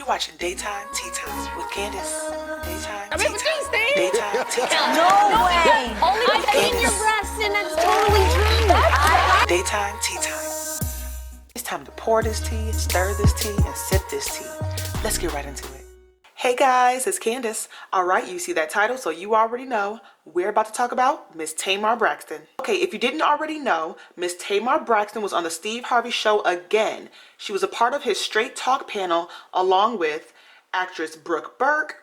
You're watching Daytime Tea Time with Candace. Daytime I Tea mean, Time. Tuesday. Daytime Tea Time. No way. Only I've seen your breasts and that's totally true. Daytime Tea Time. It's time to pour this tea, stir this tea, and sip this tea. Let's get right into it. Hey guys, it's Candace. Alright, you see that title, so you already know. We're about to talk about Miss Tamar Braxton. Okay, if you didn't already know, Miss Tamar Braxton was on the Steve Harvey show again. She was a part of his Straight Talk panel along with actress Brooke Burke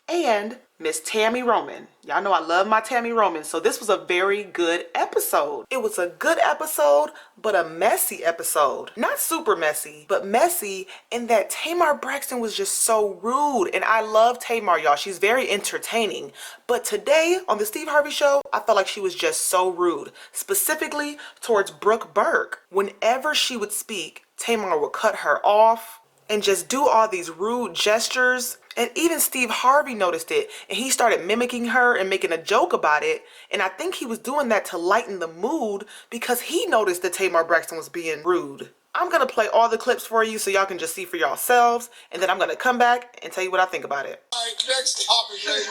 and Miss Tammy Roman. Y'all know I love my Tammy Roman, so this was a very good episode. It was a good episode, but a messy episode. Not super messy, but messy in that Tamar Braxton was just so rude. And I love Tamar, y'all. She's very entertaining. But today on the Steve Harvey show, I felt like she was just so rude, specifically towards Brooke Burke. Whenever she would speak, Tamar would cut her off and just do all these rude gestures. And even Steve Harvey noticed it, and he started mimicking her and making a joke about it. And I think he was doing that to lighten the mood because he noticed that Tamar Braxton was being rude. I'm gonna play all the clips for you so y'all can just see for yourselves, and then I'm gonna come back and tell you what I think about it. All right, next topic, lady.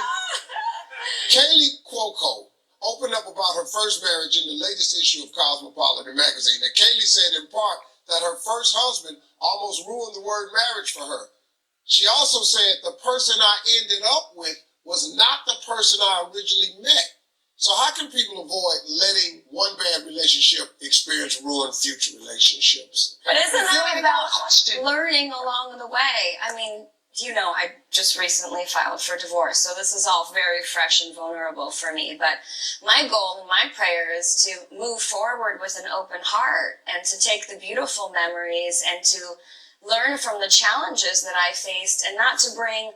Kaylee Cuoco opened up about her first marriage in the latest issue of Cosmopolitan magazine. And Kaylee said in part that her first husband almost ruined the word marriage for her. She also said the person I ended up with was not the person I originally met. So how can people avoid letting one bad relationship experience ruin future relationships? But isn't that about learning along the way? I mean, you know, I just recently filed for divorce, so this is all very fresh and vulnerable for me. But my goal and my prayer is to move forward with an open heart and to take the beautiful memories and to learn from the challenges that I faced and not to bring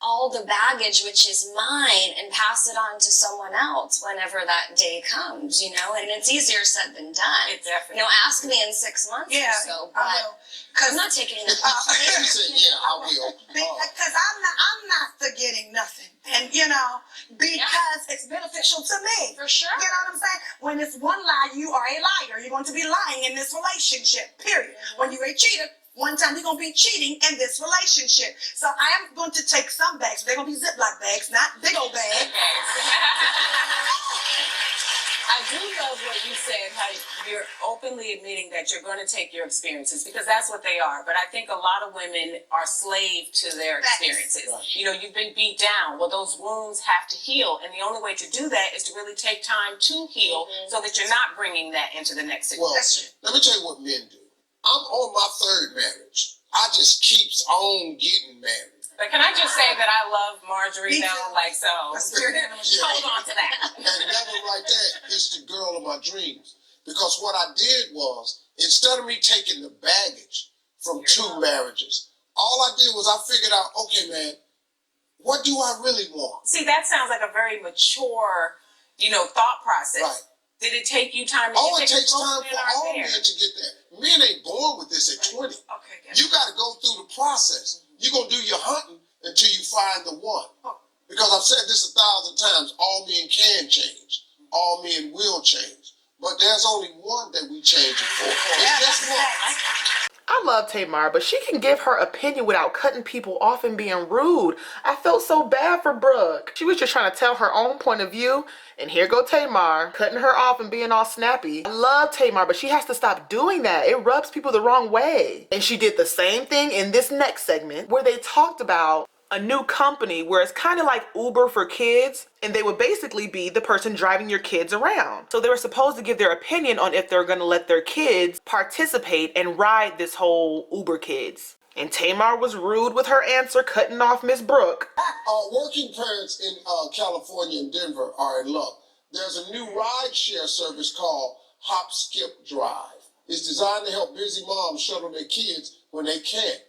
all the baggage which is mine and pass it on to someone else whenever that day comes, you know? And it's easier said than done. It definitely. You know, ask me in 6 months or so, but I'm not taking the She said, yeah, I will. Because I'm not forgetting nothing. And, you know, because it's beneficial to me. For sure. You know what I'm saying? When it's one lie, you are a liar. You're going to be lying in this relationship, period. When you're a cheater, one time you're going to be cheating in this relationship. So I am going to take some bags. They're going to be Ziploc bags, not big old bags. I do love what you said, how you're openly admitting that you're going to take your experiences, because that's what they are. But I think a lot of women are slave to their experiences. Right. You know, you've been beat down. Well, those wounds have to heal. And the only way to do that is to really take time to heal so that you're not bringing that into the next situation. Well, let me tell you what men do. I'm on my third marriage. I just keeps on getting married. But can I just say that I love Marjorie though, like so. Yeah. Hold on to that. And never like that is the girl of my dreams. Because what I did was, instead of me taking the baggage from two marriages, all I did was I figured out, okay, man, what do I really want? See, that sounds like a very mature, you know, thought process. Right. Did it take you time to Oh, get it there? takes time for all men to get there. Men ain't born with this at 20. Okay, good. You got to go through the process. You're going to do your hunting until you find the one. Because I've said this 1,000 times, all men can change. All men will change. But there's only one that we change it for. It's just one. I love Tamar, but she can give her opinion without cutting people off and being rude. I felt so bad for Brooke. She was just trying to tell her own point of view, and here go Tamar, cutting her off and being all snappy. I love Tamar, but she has to stop doing that. It rubs people the wrong way. And she did the same thing in this next segment where they talked about a new company where it's kind of like Uber for kids, and they would basically be the person driving your kids around. So they were supposed to give their opinion on if they're going to let their kids participate and ride this whole Uber Kids. And Tamar was rude with her answer, cutting off Miss Brooke. Working parents in California and Denver are in luck. There's a new ride-share service called Hop, Skip, Drive. It's designed to help busy moms shuttle their kids when they can't.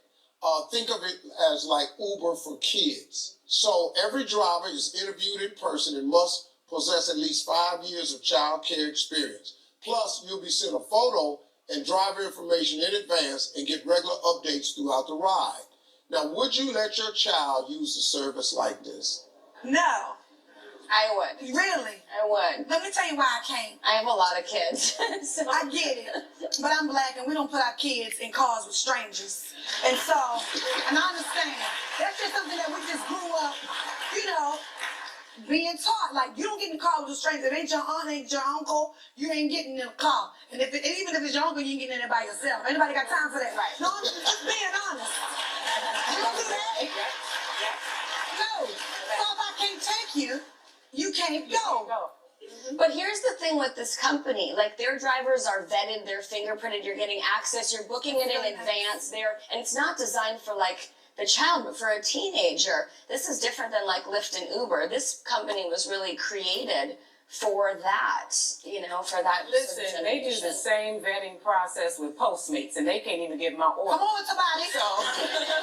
Think of it as like Uber for kids. So every driver is interviewed in person and must possess at least 5 years of child care experience. Plus, you'll be sent a photo and driver information in advance and get regular updates throughout the ride. Now, would you let your child use a service like this? No. I would. Really? I would. Let me tell you why I can't. I have a lot of kids. So. I get it, but I'm black and we don't put our kids in cars with strangers. And so, and I understand. That's just something that we just grew up, you know, being taught. Like, you don't get in the car with a stranger. If it ain't your aunt, ain't your uncle, you ain't getting in the car. And even if it's your uncle, you ain't getting in there by yourself. Anybody got time for that? Right. No, I'm just being honest. You don't do that? No. So if I can't take you, you can't go. But here's the thing with this company, like their drivers are vetted, they're fingerprinted, you're getting access, you're booking it in advance and it's not designed for like the child, but for a teenager. This is different than like Lyft and Uber. This company was really created for that, you know, for that. Listen, they do the same vetting process with Postmates, and they can't even get my order. Come on, somebody. So, I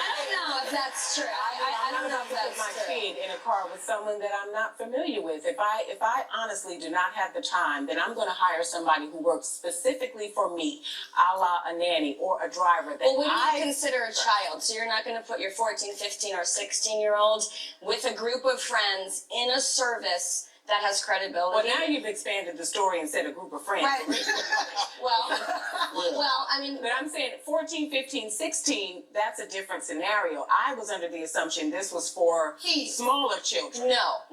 don't know if that's true. I don't know if that's my true. kid in a car with someone that I'm not familiar with. If I honestly do not have the time, then I'm going to hire somebody who works specifically for me, a la a nanny or a driver. That Well, when you consider a child, so you're not going to put your 14, 15, or 16-year-old with a group of friends in a service that has credibility. Well, now you've expanded the story and said a group of friends. Right. Well, I mean, But I'm saying 14, 15, 16, that's a different scenario. I was under the assumption this was for Kids. smaller children. no.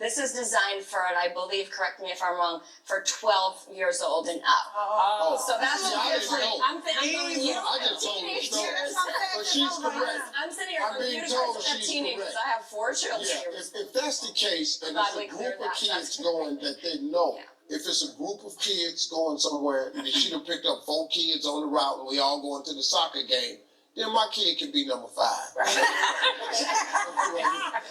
This is designed for, and I believe, correct me if I'm wrong, for 12 years old and up. Oh. So that's See, I didn't know. I'm thinking you I just told you so, but she's correct. I'm sitting here I'm being you told guys have she's teenagers. correct. I have 4 children. Yeah, if that's the case, and Glad it's we a cleared group of that. kids going that they know, if it's a group of kids going somewhere, and she done picked up 4 kids on the route, and we all going to the soccer game, then my kid can be number 5.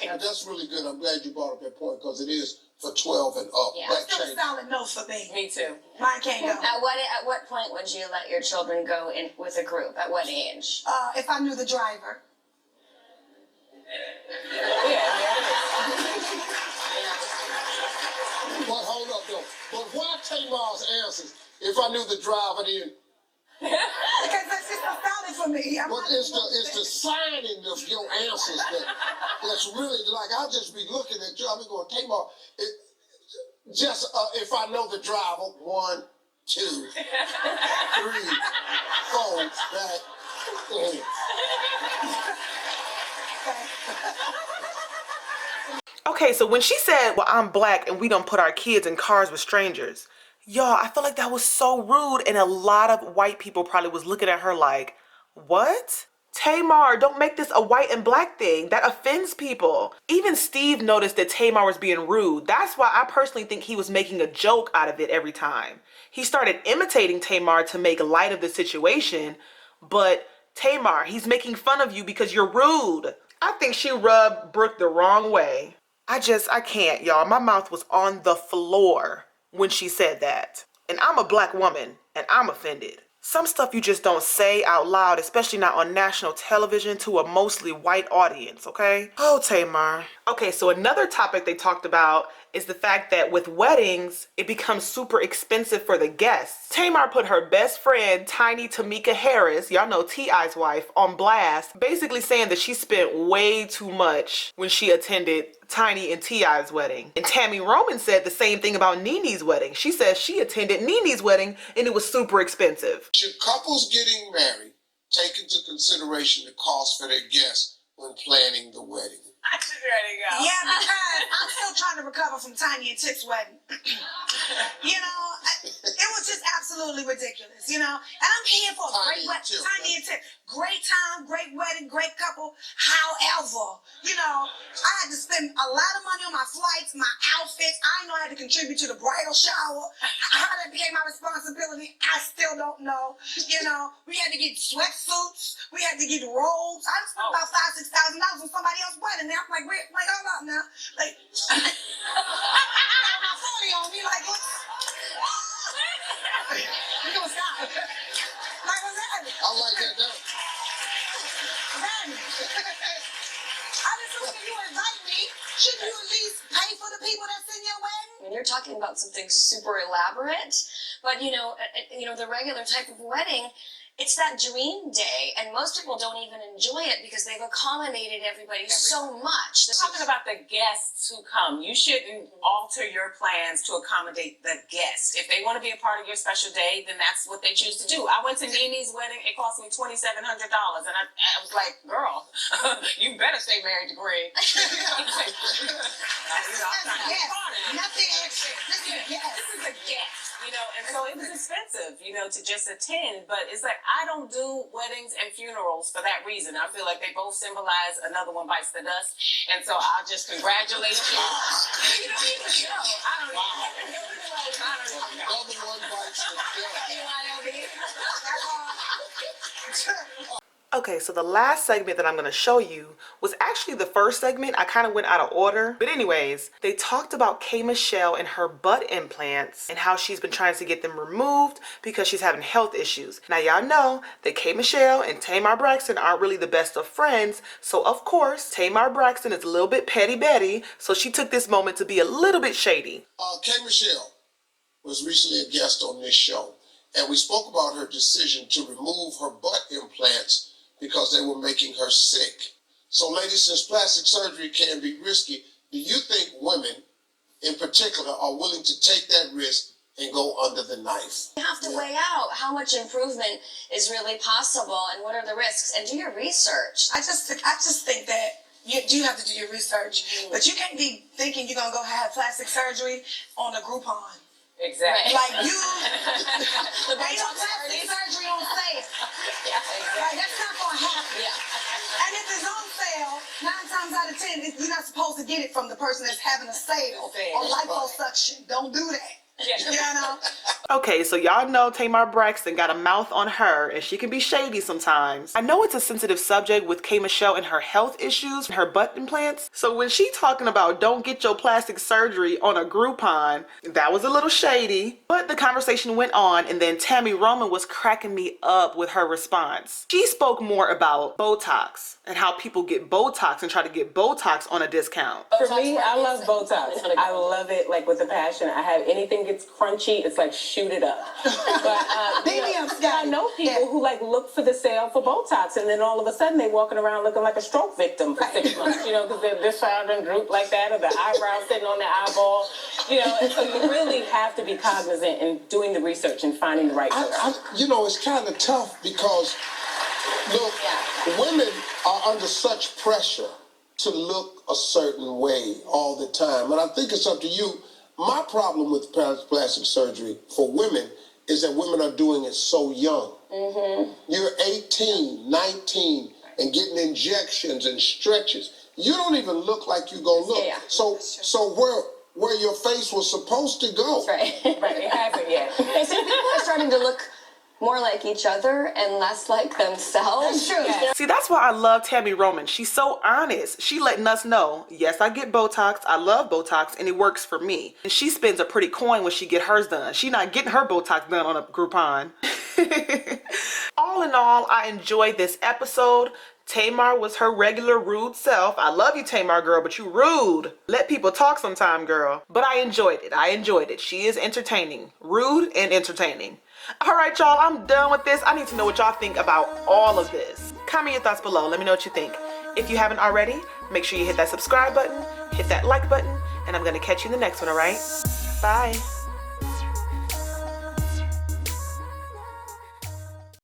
And that's really good. I'm glad you brought up that point, because it is for 12 and up. Yeah. That Still a changes. solid no for me. Me too. Mine can't go. At what point would you let your children go in with a group? At what age? If I knew the driver. But hold up, though. But why Tamar's answers? If I knew the driver, then. Because that's just a solid for me. But it's the signing of your answers that's really like, I'll just be looking at you. I'll be going, Tamar, if I know the driver, 1, 2, 3, 4, that. Okay, so when she said, well, I'm black and we don't put our kids in cars with strangers, y'all, I feel like that was so rude, and a lot of white people probably was looking at her like, what? Tamar, don't make this a white and black thing. That offends people. Even Steve noticed that Tamar was being rude. That's why I personally think he was making a joke out of it every time. He started imitating Tamar to make light of the situation, but Tamar, he's making fun of you because you're rude. I think she rubbed Brooke the wrong way. I can't, y'all. My mouth was on the floor when she said that. And I'm a black woman, and I'm offended. Some stuff you just don't say out loud, especially not on national television to a mostly white audience, okay? Oh, Tamar. Okay, so another topic they talked about is the fact that with weddings, it becomes super expensive for the guests. Tamar put her best friend, Tiny Tamika Harris, y'all know T.I.'s wife, on blast, basically saying that she spent way too much when she attended Tiny and T.I.'s wedding. And Tammy Roman said the same thing about Nene's wedding. She says she attended Nene's wedding and it was super expensive. Should couples getting married take into consideration the cost for their guests when planning the wedding? I should ready to go. Yeah, because I'm still trying to recover from Tiny and Tip's wedding. You know, it was just absolutely ridiculous, you know? And I'm here for a great wedding. Tiny and Tip. Great time, great wedding, great couple. However, you know, I had to spend a lot of money on my flights, my outfits. I know I had to contribute to the bridal shower. How that became my responsibility, I still don't know. You know, we had to get sweatsuits. We had to get robes. I spent about $5,000-$6,000 on somebody else's wedding. Now I'm like, hold up now. Like, I got my 40 on me. Like, what? You gonna stop? Like, what's happening? I like that. I just think if you invite me, shouldn't you at least pay for the people that's in your wedding? I mean, you're talking about something super elaborate, but you know, the regular type of wedding, it's that dream day, and most people don't even enjoy it because they've accommodated everybody so much. Talking about the guests who come, you shouldn't alter your plans to accommodate the guest. If they want to be a part of your special day, then that's what they choose to do. I went to Mimi's wedding. It cost me $2,700, and I was like, girl, you better stay married to Greg. Nothing extra. This This is a guest, and so it was expensive, to just attend. But it's like, I don't do weddings and funerals for that reason. I feel like they both symbolize another one bites the dust, and so I'll just congratulate you. You don't even know. I don't even know. Another one bites the dust. Okay, so the last segment that I'm going to show you was actually the first segment. I kind of went out of order. But anyways, they talked about K. Michelle and her butt implants and how she's been trying to get them removed because she's having health issues. Now, y'all know that K. Michelle and Tamar Braxton aren't really the best of friends. So, of course, Tamar Braxton is a little bit petty Betty. So she took this moment to be a little bit shady. K. Michelle was recently a guest on this show, and we spoke about her decision to remove her butt implants because they were making her sick. So ladies, since plastic surgery can be risky, do you think women in particular are willing to take that risk and go under the knife? You have to weigh out how much improvement is really possible and what are the risks, and do your research. I just think that you do have to do your research, but you can't be thinking you're gonna go have plastic surgery on a Groupon. Exactly. Like you, The ain't no plastic surgery on sale. Like that's not gonna happen. And if it's on sale, 9 times out of 10, you're not supposed to get it from the person that's having a sale or liposuction. Don't do that. You know? Okay, so y'all know Tamar Braxton got a mouth on her and she can be shady sometimes. I know it's a sensitive subject with K. Michelle and her health issues, her butt implants. So when she talking about don't get your plastic surgery on a Groupon, that was a little shady. But the conversation went on, and then Tammy Roman was cracking me up with her response. She spoke more about Botox and how people get Botox and try to get Botox on a discount. For me, I love Botox. I love it like with a passion. I have anything gets crunchy, it's like shoot it up. But I know people who like look for the sale for Botox, and then all of a sudden they walking around looking like a stroke victim for 6 months. Because their side and droop like that, or the eyebrow sitting on the eyeball. And so you really have to be cognizant in doing the research and finding the right person. It's kind of tough because look, women are under such pressure to look a certain way all the time. And I think it's up to you. My problem with plastic surgery for women is that women are doing it so young. Mm-hmm. You're 18, 19, and getting injections and stretches. You don't even look like you're going to look. Yeah. So where your face was supposed to go. Right. It hasn't yet. I think people are starting to look more like each other and less like themselves. That's true. Yeah. See, that's why I love Tammy Roman. She's so honest. She letting us know, yes, I get Botox, I love Botox, and it works for me. And she spends a pretty coin when she get hers done. She not getting her Botox done on a Groupon. All in all, I enjoyed this episode. Tamar was her regular rude self. I love you, Tamar girl, but you rude. Let people talk sometime, girl. But I enjoyed it. She is entertaining. Rude and entertaining. All right, y'all, I'm done with this. I need to know what y'all think about all of this. Comment your thoughts below. Let me know what you think. If you haven't already, make sure you hit that subscribe button, hit that like button, and I'm going to catch you in the next one, all right? Bye.